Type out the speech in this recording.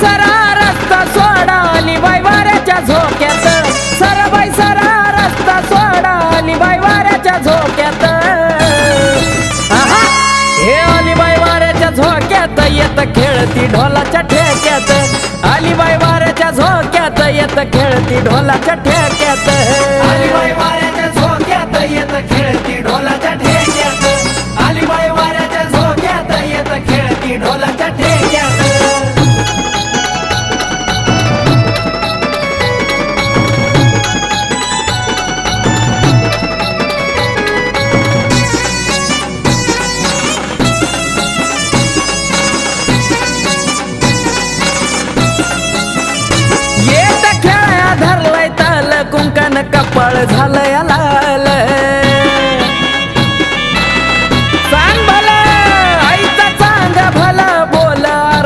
सरा रस्ता सोडा आली बाई वाऱ्याच्या झोक्यात सरबाई सरा रस्ता सोडा आली बाई वाऱ्याच्या झोक्यात आहा हे आली बाई वाऱ्याच्या झोक्यात येत खेळती ढोलाच्या ठेक्यात आली बाई वाऱ्याच्या झोक्यात येत खेळती ढोलाच्या ठेक्यात आली बाई वाऱ्याच्या झोक्यात येत खेळती ढोलाच्या ठेक्यात आली बाई वाऱ्याच्या झोक्यात येत खेळती ढोलाच्या ठेक्यात येत खेळ्या धरलाय ताल कुंकन कपाळ झालंय